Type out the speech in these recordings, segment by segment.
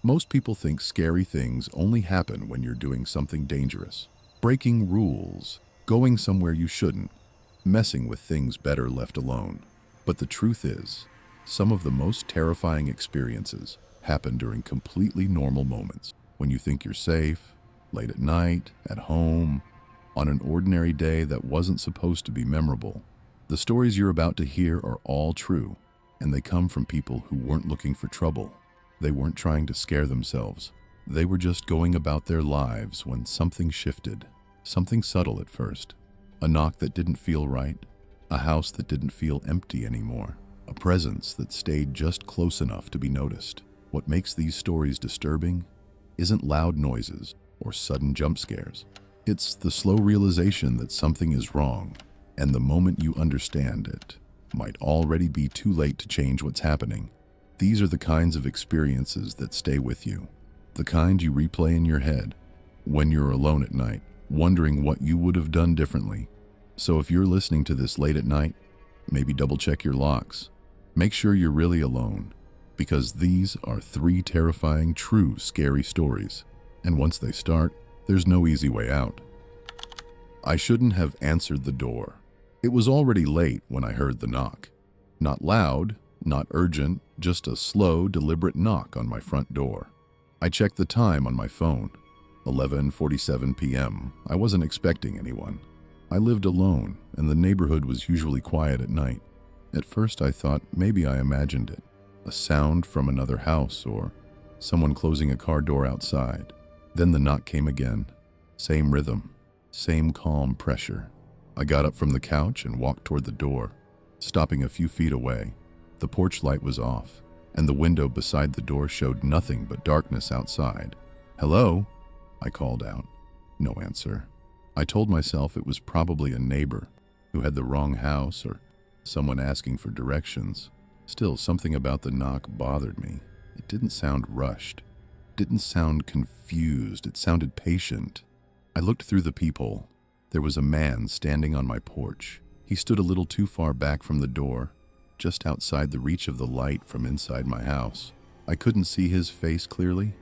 Most people think scary things only happen when you're doing something dangerous. Breaking rules, going somewhere you shouldn't, messing with things better left alone. But the truth is, some of the most terrifying experiences happen during completely normal moments. When you think you're safe, late at night, at home, on an ordinary day that wasn't supposed to be memorable. The stories you're about to hear are all true, and they come from people who weren't looking for trouble. They weren't trying to scare themselves. They were just going about their lives when something shifted. Something subtle at first. A knock that didn't feel right. A house that didn't feel empty anymore. A presence that stayed just close enough to be noticed. What makes these stories disturbing isn't loud noises or sudden jump scares. It's the slow realization that something is wrong, and the moment you understand it might already be too late to change what's happening. These are the kinds of experiences that stay with you, the kind you replay in your head when you're alone at night, wondering what you would have done differently. So if you're listening to this late at night, maybe double check your locks. Make sure you're really alone, because these are 3 terrifying, true, scary stories. And once they start, there's no easy way out. I shouldn't have answered the door. It was already late when I heard the knock. Not loud, not urgent, just a slow, deliberate knock on my front door. I checked the time on my phone. 11:47 p.m. I wasn't expecting anyone. I lived alone, and the neighborhood was usually quiet at night. At first I thought maybe I imagined it. A sound from another house or someone closing a car door outside. Then the knock came again. Same rhythm, same calm pressure. I got up from the couch and walked toward the door, stopping a few feet away. The porch light was off, and the window beside the door showed nothing but darkness outside. "Hello?" I called out. No answer. I told myself it was probably a neighbor who had the wrong house or someone asking for directions. Still, something about the knock bothered me. It didn't sound rushed. It didn't sound confused. It sounded patient. I looked through the peephole. There was a man standing on my porch. He stood a little too far back from the door, just outside the reach of the light from inside my house. I couldn't see his face clearly,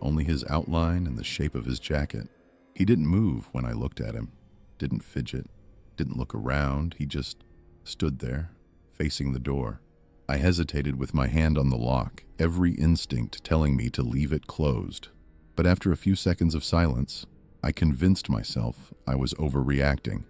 only his outline and the shape of his jacket. He didn't move when I looked at him, didn't fidget, didn't look around. He just stood there, facing the door. I hesitated with my hand on the lock, every instinct telling me to leave it closed. But after a few seconds of silence, I convinced myself I was overreacting.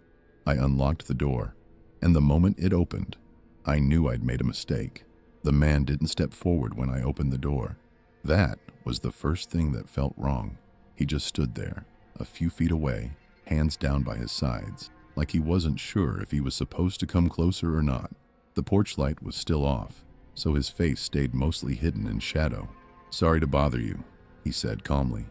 I unlocked the door, and the moment it opened, I knew I'd made a mistake. The man didn't step forward when I opened the door. That was the first thing that felt wrong. He just stood there, a few feet away, hands down by his sides, like he wasn't sure if he was supposed to come closer or not. The porch light was still off, so his face stayed mostly hidden in shadow. "Sorry to bother you," he said calmly.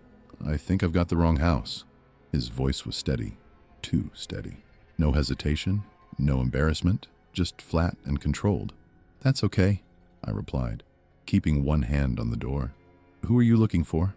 "I think I've got the wrong house." His voice was steady, too steady. No hesitation, no embarrassment, just flat and controlled. "That's okay," I replied, keeping one hand on the door. "Who are you looking for?"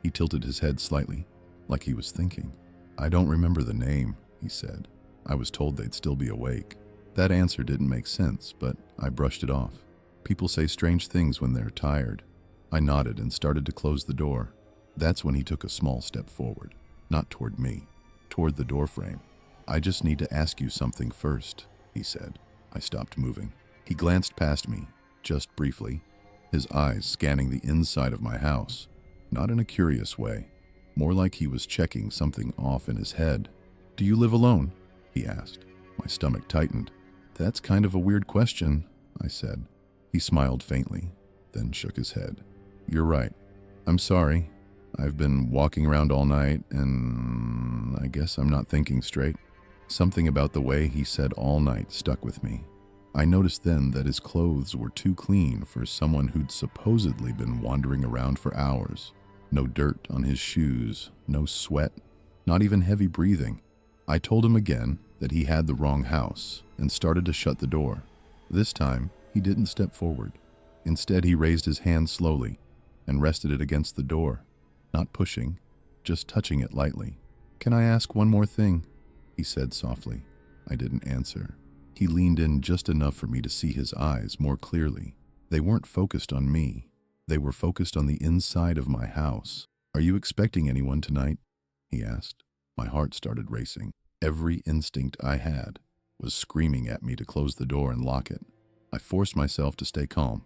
He tilted his head slightly, like he was thinking. "I don't remember the name," he said. I was told they'd still be awake. That answer didn't make sense, but I brushed it off. People say strange things when they're tired. I nodded and started to close the door. That's when he took a small step forward, not toward me, toward the doorframe. "I just need to ask you something first," he said. I stopped moving. He glanced past me, just briefly, his eyes scanning the inside of my house, not in a curious way, more like he was checking something off in his head. "Do you live alone?" he asked. My stomach tightened. "That's kind of a weird question," I said. He smiled faintly, then shook his head. "You're right. I'm sorry. I've been walking around all night, and I guess I'm not thinking straight." Something about the way he said all night stuck with me. I noticed then that his clothes were too clean for someone who'd supposedly been wandering around for hours. No dirt on his shoes, no sweat, not even heavy breathing. I told him again that he had the wrong house and started to shut the door. This time, he didn't step forward. Instead, he raised his hand slowly and rested it against the door, not pushing, just touching it lightly. "Can I ask one more thing?" he said softly. I didn't answer. He leaned in just enough for me to see his eyes more clearly. They weren't focused on me. They were focused on the inside of my house. "Are you expecting anyone tonight?" he asked. My heart started racing. Every instinct I had was screaming at me to close the door and lock it. I forced myself to stay calm.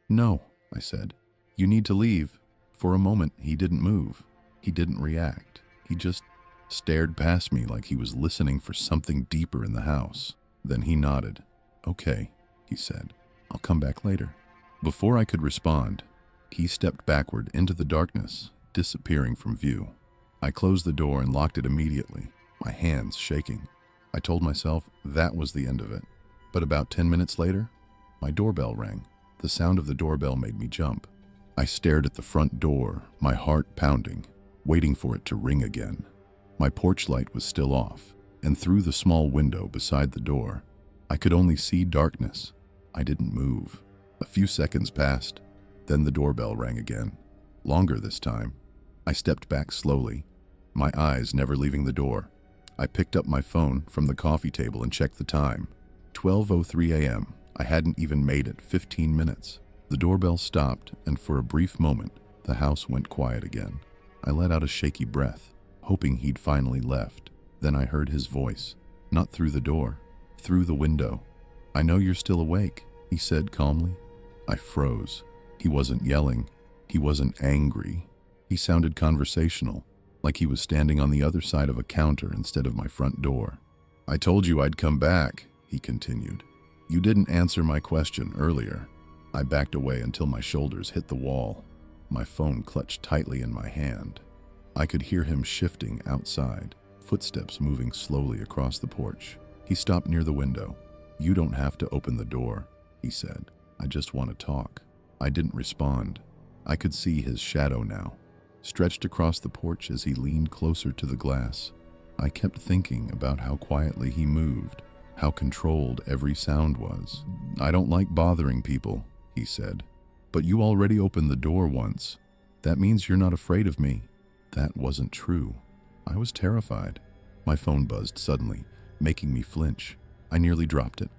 "No," I said. "You need to leave." For a moment, he didn't move. He didn't react. He just stared past me like he was listening for something deeper in the house. Then he nodded. "Okay," he said. "I'll come back later." Before I could respond, he stepped backward into the darkness, disappearing from view. I closed the door and locked it immediately, my hands shaking. I told myself that was the end of it. But about 10 minutes later, my doorbell rang. The sound of the doorbell made me jump. I stared at the front door, my heart pounding, waiting for it to ring again. My porch light was still off, and through the small window beside the door, I could only see darkness. I didn't move. A few seconds passed, then the doorbell rang again. Longer this time. I stepped back slowly, my eyes never leaving the door. I picked up my phone from the coffee table and checked the time. 12:03 a.m. I hadn't even made it 15 minutes. The doorbell stopped, and for a brief moment, the house went quiet again. I let out a shaky breath, hoping he'd finally left. Then I heard his voice, not through the door, through the window. "I know you're still awake," he said calmly. I froze. He wasn't yelling. He wasn't angry. He sounded conversational, like he was standing on the other side of a counter instead of my front door. "I told you I'd come back," he continued. "You didn't answer my question earlier." I backed away until my shoulders hit the wall. My phone clutched tightly in my hand. I could hear him shifting outside, footsteps moving slowly across the porch. He stopped near the window. "You don't have to open the door," he said. "I just want to talk." I didn't respond. I could see his shadow now, stretched across the porch as he leaned closer to the glass. I kept thinking about how quietly he moved, how controlled every sound was. "I don't like bothering people," he said. "But you already opened the door once. That means you're not afraid of me." That wasn't true. I was terrified. My phone buzzed suddenly, making me flinch. I nearly dropped it.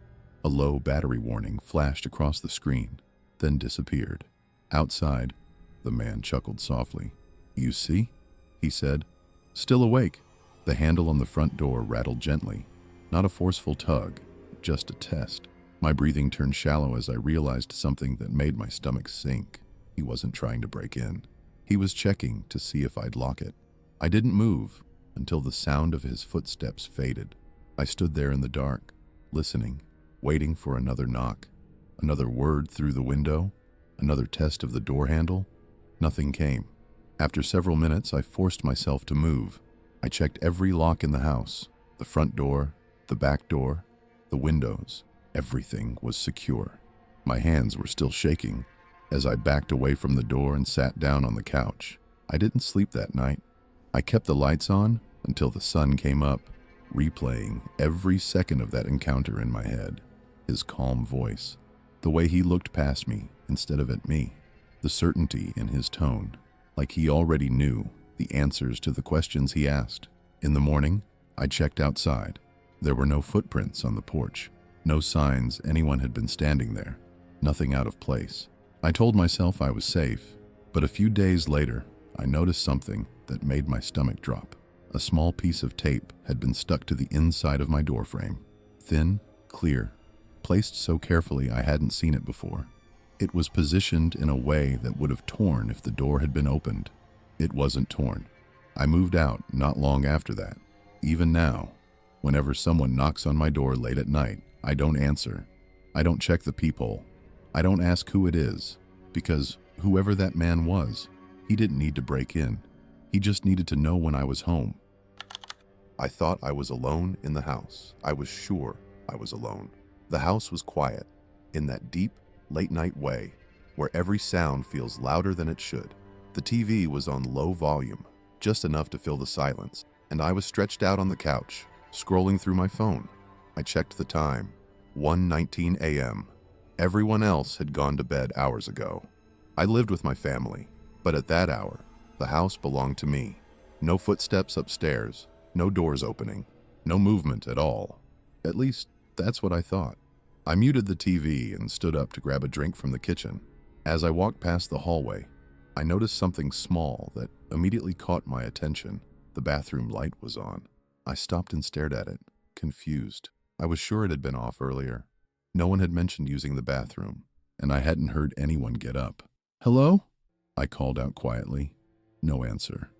A low battery warning flashed across the screen, then disappeared. Outside, the man chuckled softly. "You see?" he said. "Still awake." The handle on the front door rattled gently. Not a forceful tug, just a test. My breathing turned shallow as I realized something that made my stomach sink. He wasn't trying to break in. He was checking to see if I'd lock it. I didn't move until the sound of his footsteps faded. I stood there in the dark, listening, waiting for another knock, another word through the window, another test of the door handle. Nothing came. After several minutes, I forced myself to move. I checked every lock in the house, the front door, the back door, the windows. Everything was secure. My hands were still shaking as I backed away from the door and sat down on the couch. I didn't sleep that night. I kept the lights on until the sun came up, replaying every second of that encounter in my head. His calm voice, the way he looked past me instead of at me, the certainty in his tone, like he already knew the answers to the questions he asked. In the morning, I checked outside. There were no footprints on the porch, no signs anyone had been standing there, nothing out of place. I told myself I was safe, but a few days later, I noticed something that made my stomach drop. A small piece of tape had been stuck to the inside of my doorframe. Thin, clear, placed so carefully I hadn't seen it before. It was positioned in a way that would have torn if the door had been opened. It wasn't torn. I moved out not long after that. Even now, whenever someone knocks on my door late at night, I don't answer. I don't check the peephole. I don't ask who it is, because whoever that man was, he didn't need to break in. He just needed to know when I was home. I thought I was alone in the house. I was sure I was alone. The house was quiet, in that deep, late-night way, where every sound feels louder than it should. The TV was on low volume, just enough to fill the silence, and I was stretched out on the couch, scrolling through my phone. I checked the time, 1:19 a.m. Everyone else had gone to bed hours ago. I lived with my family, but at that hour, the house belonged to me. No footsteps upstairs, no doors opening, no movement at all. At least, that's what I thought. I muted the TV and stood up to grab a drink from the kitchen. As I walked past the hallway, I noticed something small that immediately caught my attention. The bathroom light was on. I stopped and stared at it, confused. I was sure it had been off earlier. No one had mentioned using the bathroom, and I hadn't heard anyone get up. "Hello?" I called out quietly. No answer.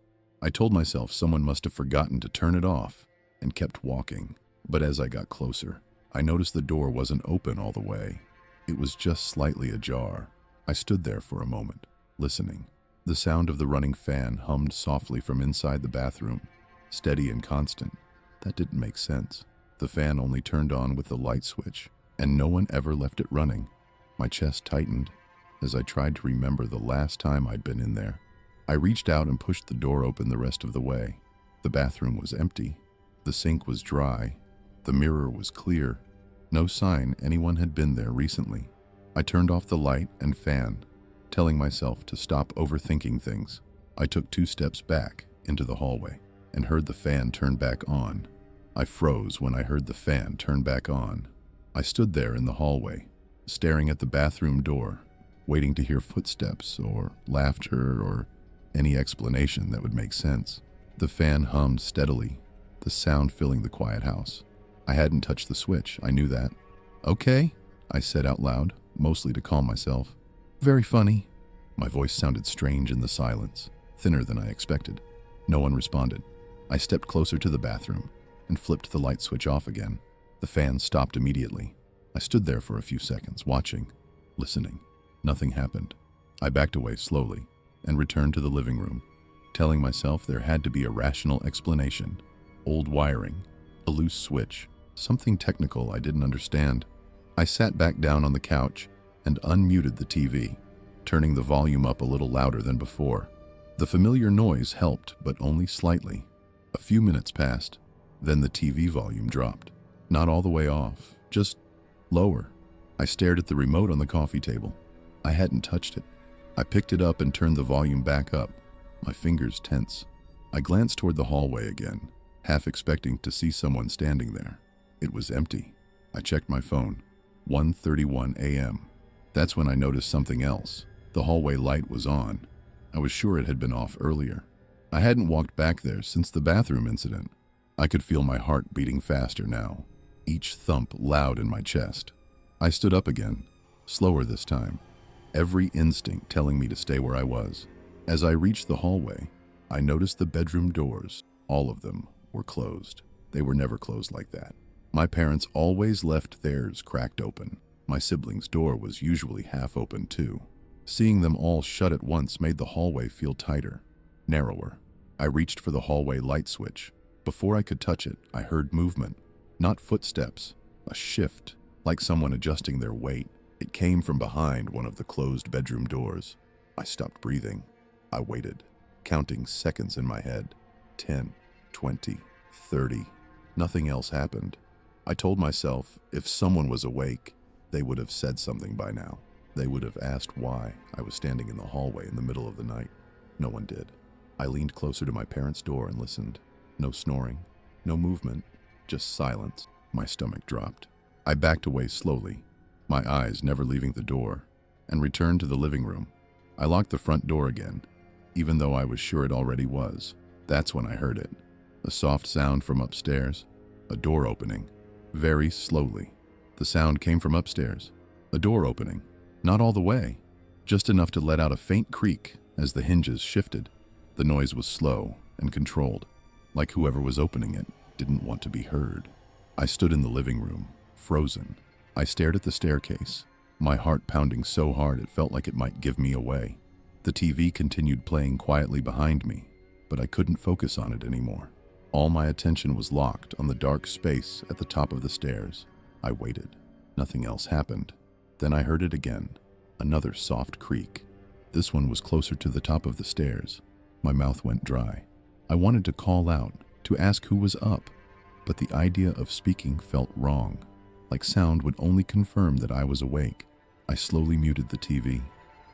I told myself someone must have forgotten to turn it off and kept walking. But as I got closer, I noticed the door wasn't open all the way. It was just slightly ajar. I stood there for a moment, listening. The sound of the running fan hummed softly from inside the bathroom, steady and constant. That didn't make sense. The fan only turned on with the light switch, and no one ever left it running. My chest tightened as I tried to remember the last time I'd been in there. I reached out and pushed the door open the rest of the way. The bathroom was empty. The sink was dry. The mirror was clear. No sign anyone had been there recently. I turned off the light and fan, telling myself to stop overthinking things. I took 2 steps back into the hallway and heard the fan turn back on. I froze when I heard the fan turn back on. I stood there in the hallway, staring at the bathroom door, waiting to hear footsteps or laughter or any explanation that would make sense. The fan hummed steadily, the sound filling the quiet house. I hadn't touched the switch, I knew that. "Okay," I said out loud, mostly to calm myself. "Very funny." My voice sounded strange in the silence, thinner than I expected. No one responded. I stepped closer to the bathroom and flipped the light switch off again. The fan stopped immediately. I stood there for a few seconds, watching, listening. Nothing happened. I backed away slowly and returned to the living room, telling myself there had to be a rational explanation. Old wiring, a loose switch, something technical I didn't understand. I sat back down on the couch and unmuted the TV, turning the volume up a little louder than before. The familiar noise helped, but only slightly. A few minutes passed, then the TV volume dropped. Not all the way off, just lower. I stared at the remote on the coffee table. I hadn't touched it. I picked it up and turned the volume back up, my fingers tense. I glanced toward the hallway again, half expecting to see someone standing there. It was empty. I checked my phone. 1:31 a.m. That's when I noticed something else. The hallway light was on. I was sure it had been off earlier. I hadn't walked back there since the bathroom incident. I could feel my heart beating faster now, each thump loud in my chest. I stood up again, slower this time, every instinct telling me to stay where I was. As I reached the hallway, I noticed the bedroom doors. All of them were closed. They were never closed like that. My parents always left theirs cracked open. My siblings' door was usually half open too. Seeing them all shut at once made the hallway feel tighter, narrower. I reached for the hallway light switch. Before I could touch it, I heard movement. Not footsteps, a shift, like someone adjusting their weight. It came from behind one of the closed bedroom doors. I stopped breathing. I waited, counting seconds in my head. 10, 20, 30. Nothing else happened. I told myself if someone was awake, they would have said something by now. They would have asked why I was standing in the hallway in the middle of the night. No one did. I leaned closer to my parents' door and listened. No snoring, no movement, just silence. My stomach dropped. I backed away slowly, my eyes never leaving the door, and returned to the living room. I locked the front door again, even though I was sure it already was. That's when I heard it. A soft sound from upstairs, a door opening, very slowly. The sound came from upstairs, a door opening, not all the way, just enough to let out a faint creak as the hinges shifted. The noise was slow and controlled, like whoever was opening it didn't want to be heard. I stood in the living room, frozen. I stared at the staircase, my heart pounding so hard it felt like it might give me away. The TV continued playing quietly behind me, but I couldn't focus on it anymore. All my attention was locked on the dark space at the top of the stairs. I waited. Nothing else happened. Then I heard it again, another soft creak. This one was closer to the top of the stairs. My mouth went dry. I wanted to call out, to ask who was up, but the idea of speaking felt wrong, like sound would only confirm that I was awake. I slowly muted the TV.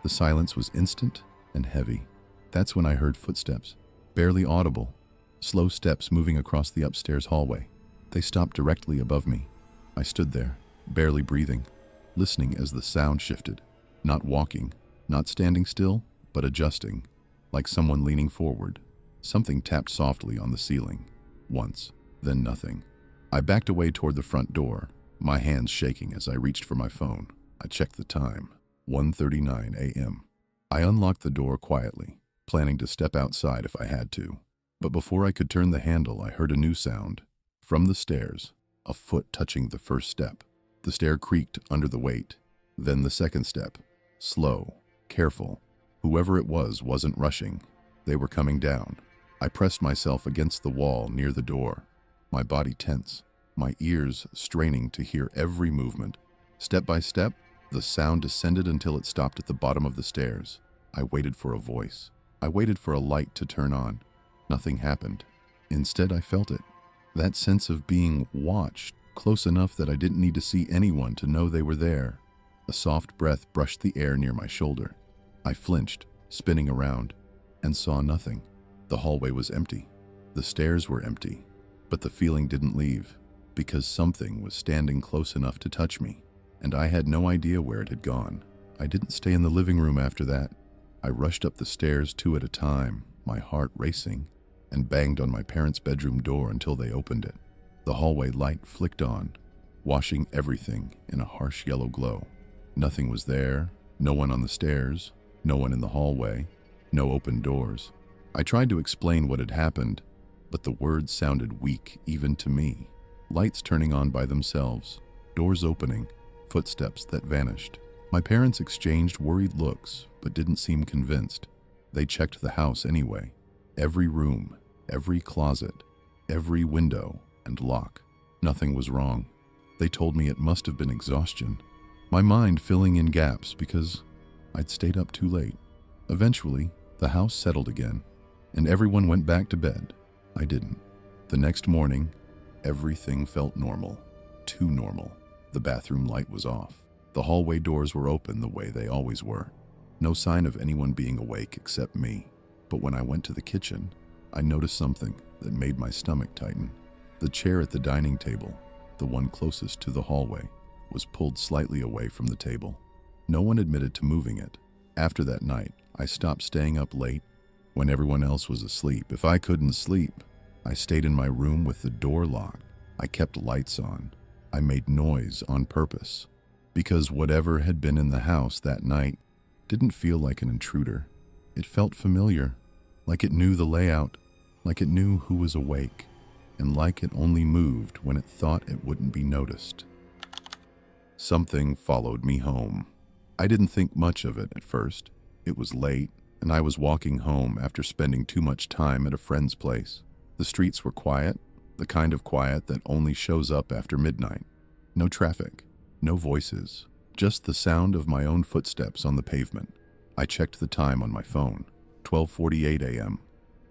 The silence was instant and heavy. That's when I heard footsteps, barely audible, slow steps moving across the upstairs hallway. They stopped directly above me. I stood there, barely breathing, listening as the sound shifted, not walking, Not standing still, but adjusting, like someone leaning forward. Something tapped softly on the ceiling. Once, then nothing. I backed away toward the front door, my hands shaking as I reached for my phone. I checked the time. 1:39 a.m. I unlocked the door quietly, planning to step outside if I had to. But before I could turn the handle, I heard a new sound. From the stairs, a foot touching the first step. The stair creaked under the weight. Then the second step. Slow, careful. Whoever it was wasn't rushing. They were coming down. I pressed myself against the wall near the door, my body tense, my ears straining to hear every movement. Step by step, the sound descended until it stopped at the bottom of the stairs. I waited for a voice. I waited for a light to turn on. Nothing happened. Instead, I felt it. That sense of being watched, close enough that I didn't need to see anyone to know they were there. A soft breath brushed the air near my shoulder. I flinched, spinning around, and saw nothing. The hallway was empty. The stairs were empty. But the feeling didn't leave, because something was standing close enough to touch me, and I had no idea where it had gone. I didn't stay in the living room after that. I rushed up the stairs 2 at a time, my heart racing, and banged on my parents' bedroom door until they opened it. The hallway light flicked on, washing everything in a harsh yellow glow. Nothing was there, no one on the stairs, no one in the hallway, no open doors. I tried to explain what had happened, but the words sounded weak even to me. Lights turning on by themselves, doors opening, footsteps that vanished. My parents exchanged worried looks, but didn't seem convinced. They checked the house anyway. Every room, every closet, every window and lock. Nothing was wrong. They told me it must have been exhaustion. My mind filling in gaps because I'd stayed up too late. Eventually, the house settled again, and everyone went back to bed. I didn't. The next morning, everything felt normal. Too normal. The bathroom light was off. The hallway doors were open the way they always were. No sign of anyone being awake except me. But when I went to the kitchen, I noticed something that made my stomach tighten. The chair at the dining table, the one closest to the hallway, was pulled slightly away from the table. No one admitted to moving it. After that night, I stopped staying up late when everyone else was asleep. If I couldn't sleep, I stayed in my room with the door locked. I kept lights on. I made noise on purpose, because whatever had been in the house that night didn't feel like an intruder. It felt familiar, like it knew the layout, like it knew who was awake, and like it only moved when it thought it wouldn't be noticed. Something followed me home. I didn't think much of it at first. It was late, and I was walking home after spending too much time at a friend's place. The streets were quiet, the kind of quiet that only shows up after midnight. No traffic, no voices, just the sound of my own footsteps on the pavement. I checked the time on my phone, 12:48 a.m.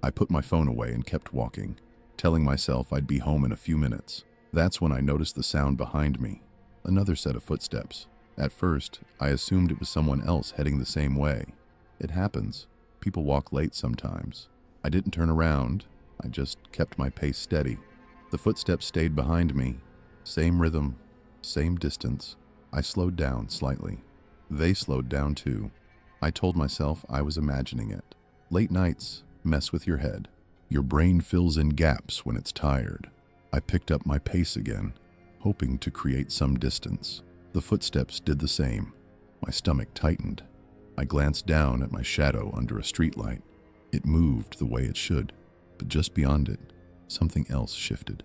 I put my phone away and kept walking, telling myself I'd be home in a few minutes. That's when I noticed the sound behind me, another set of footsteps. At first, I assumed it was someone else heading the same way. It happens. People walk late sometimes. I didn't turn around. I just kept my pace steady. The footsteps stayed behind me. Same rhythm, same distance. I slowed down slightly. They slowed down too. I told myself I was imagining it. Late nights mess with your head. Your brain fills in gaps when it's tired. I picked up my pace again, hoping to create some distance. The footsteps did the same. My stomach tightened. I glanced down at my shadow under a streetlight. It moved the way it should, but just beyond it, something else shifted.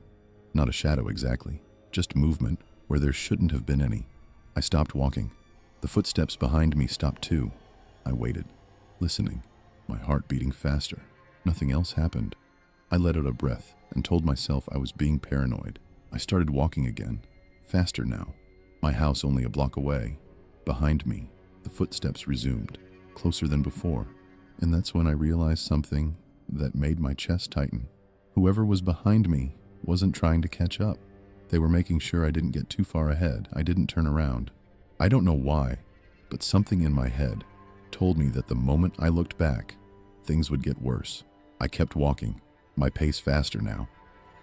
Not a shadow exactly, just movement where there shouldn't have been any. I stopped walking. The footsteps behind me stopped too. I waited, listening, my heart beating faster. Nothing else happened. I let out a breath and told myself I was being paranoid. I started walking again, faster now. My house only a block away. Behind me, the footsteps resumed, closer than before. And that's when I realized something that made my chest tighten. Whoever was behind me wasn't trying to catch up. They were making sure I didn't get too far ahead. I didn't turn around. I don't know why, but something in my head told me that the moment I looked back, things would get worse. I kept walking, my pace faster now,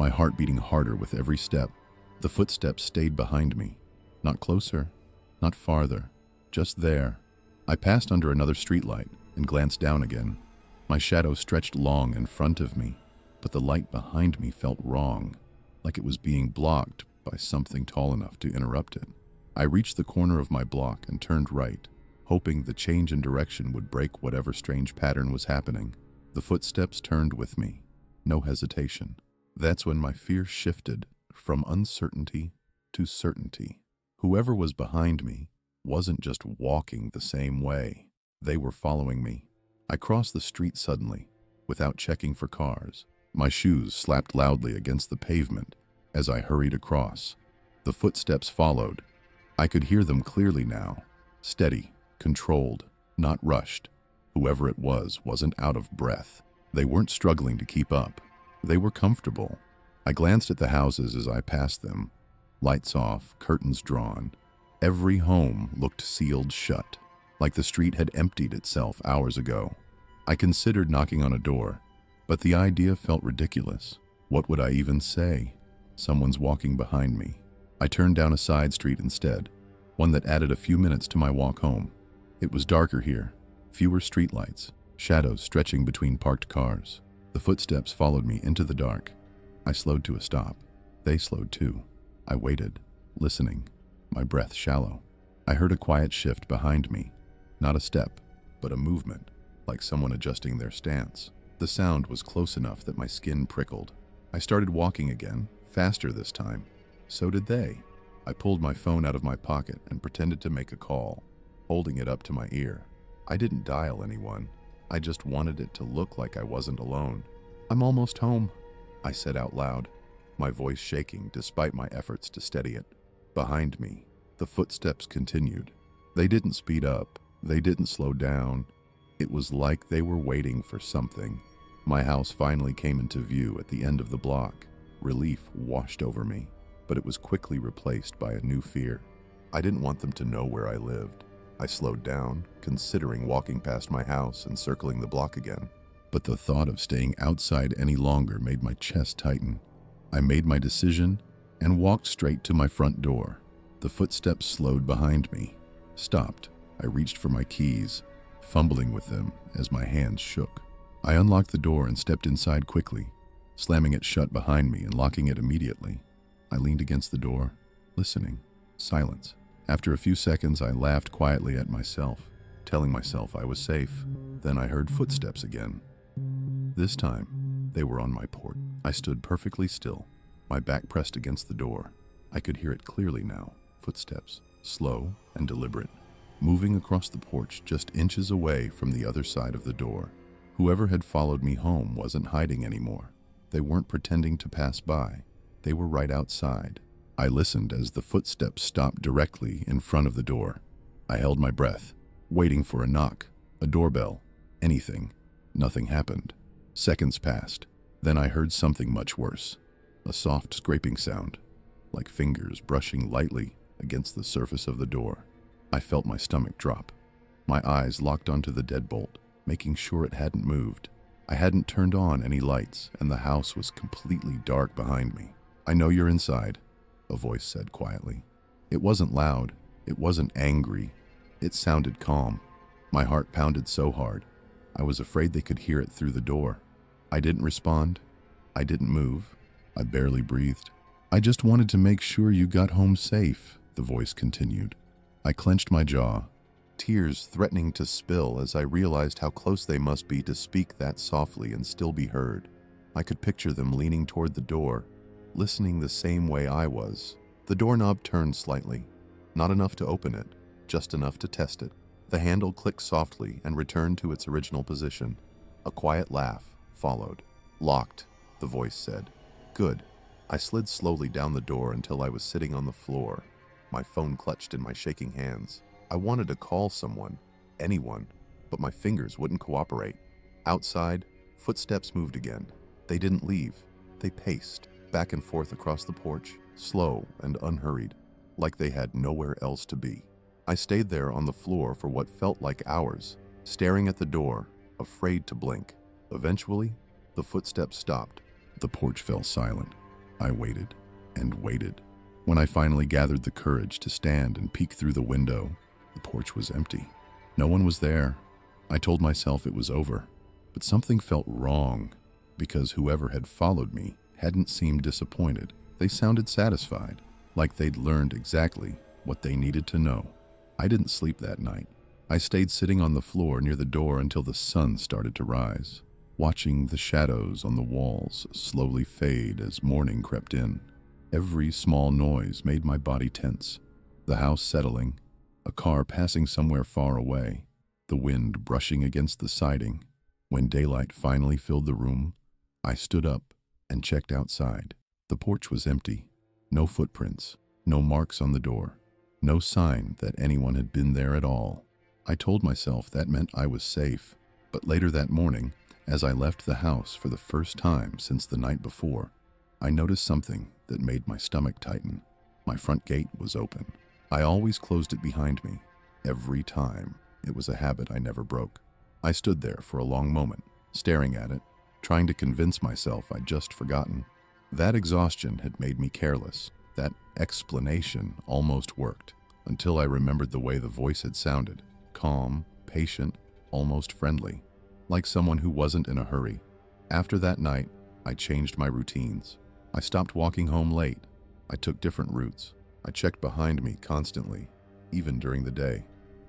my heart beating harder with every step. The footsteps stayed behind me. Not closer, not farther, just there, I passed under another streetlight and glanced down again. My shadow stretched long in front of me, but the light behind me felt wrong, like it was being blocked by something tall enough to interrupt it. I reached the corner of my block and turned right, hoping the change in direction would break whatever strange pattern was happening. The footsteps turned with me, no hesitation. That's when my fear shifted from uncertainty to certainty. Whoever was behind me wasn't just walking the same way. They were following me. I crossed the street suddenly, without checking for cars. My shoes slapped loudly against the pavement as I hurried across. The footsteps followed. I could hear them clearly now. Steady, controlled, not rushed. Whoever it was wasn't out of breath. They weren't struggling to keep up. They were comfortable. I glanced at the houses as I passed them. Lights off, curtains drawn. Every home looked sealed shut, like the street had emptied itself hours ago. I considered knocking on a door, but the idea felt ridiculous. What would I even say? Someone's walking behind me. I turned down a side street instead, one that added a few minutes to my walk home. It was darker here, fewer streetlights, shadows stretching between parked cars. The footsteps followed me into the dark. I slowed to a stop. They slowed too. I waited, listening, my breath shallow. I heard a quiet shift behind me. Not a step, but a movement, like someone adjusting their stance. The sound was close enough that my skin prickled. I started walking again, faster this time. So did they. I pulled my phone out of my pocket and pretended to make a call, holding it up to my ear. I didn't dial anyone. I just wanted it to look like I wasn't alone. "I'm almost home," I said out loud, my voice shaking despite my efforts to steady it. Behind me, the footsteps continued. They didn't speed up. They didn't slow down. It was like they were waiting for something. My house finally came into view at the end of the block. Relief washed over me, but it was quickly replaced by a new fear. I didn't want them to know where I lived. I slowed down, considering walking past my house and circling the block again. But the thought of staying outside any longer made my chest tighten. I made my decision and walked straight to my front door. The footsteps slowed behind me, stopped. I reached for my keys, fumbling with them as my hands shook. I unlocked the door and stepped inside quickly, slamming it shut behind me and locking it immediately. I leaned against the door, listening. Silence. After a few seconds, I laughed quietly at myself, telling myself I was safe. Then I heard footsteps again. This time, they were on my porch. I stood perfectly still, my back pressed against the door. I could hear it clearly now. Footsteps, slow and deliberate, moving across the porch just inches away from the other side of the door. Whoever had followed me home wasn't hiding anymore. They weren't pretending to pass by. They were right outside. I listened as the footsteps stopped directly in front of the door. I held my breath, waiting for a knock, a doorbell, anything. Nothing happened. Seconds passed. Then I heard something much worse. A soft scraping sound, like fingers brushing lightly against the surface of the door. I felt my stomach drop. My eyes locked onto the deadbolt, making sure it hadn't moved. I hadn't turned on any lights, and the house was completely dark behind me. "I know you're inside," a voice said quietly. It wasn't loud. It wasn't angry. It sounded calm. My heart pounded so hard, I was afraid they could hear it through the door. I didn't respond. I didn't move. I barely breathed. "I just wanted to make sure you got home safe," the voice continued. I clenched my jaw, tears threatening to spill as I realized how close they must be to speak that softly and still be heard. I could picture them leaning toward the door, listening the same way I was. The doorknob turned slightly, not enough to open it, just enough to test it. The handle clicked softly and returned to its original position. A quiet laugh followed. "Locked," the voice said. "Good." I slid slowly down the door until I was sitting on the floor, my phone clutched in my shaking hands. I wanted to call someone, anyone, but my fingers wouldn't cooperate. Outside, footsteps moved again. They didn't leave. They paced back and forth across the porch, slow and unhurried, like they had nowhere else to be. I stayed there on the floor for what felt like hours, staring at the door, afraid to blink. Eventually, the footsteps stopped. The porch fell silent. I waited and waited. When I finally gathered the courage to stand and peek through the window, the porch was empty. No one was there. I told myself it was over, but something felt wrong because whoever had followed me hadn't seemed disappointed. They sounded satisfied, like they'd learned exactly what they needed to know. I didn't sleep that night. I stayed sitting on the floor near the door until the sun started to rise, watching the shadows on the walls slowly fade as morning crept in. Every small noise made my body tense. The house settling, a car passing somewhere far away, the wind brushing against the siding. When daylight finally filled the room, I stood up and checked outside. The porch was empty. No footprints, no marks on the door, no sign that anyone had been there at all. I told myself that meant I was safe, but later that morning, as I left the house for the first time since the night before, I noticed something that made my stomach tighten. My front gate was open. I always closed it behind me, every time. It was a habit I never broke. I stood there for a long moment, staring at it, trying to convince myself I'd just forgotten. That exhaustion had made me careless. That explanation almost worked, until I remembered the way the voice had sounded. Calm, patient, almost friendly, like someone who wasn't in a hurry. After that night, I changed my routines. I stopped walking home late. I took different routes. I checked behind me constantly, even during the day.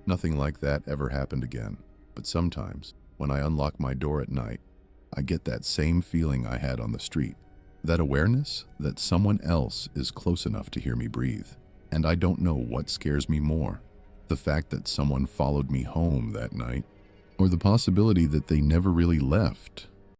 Nothing like that ever happened again. But sometimes, when I unlock my door at night, I get that same feeling I had on the street. That awareness that someone else is close enough to hear me breathe. And I don't know what scares me more. The fact that someone followed me home that night, or the possibility that they never really left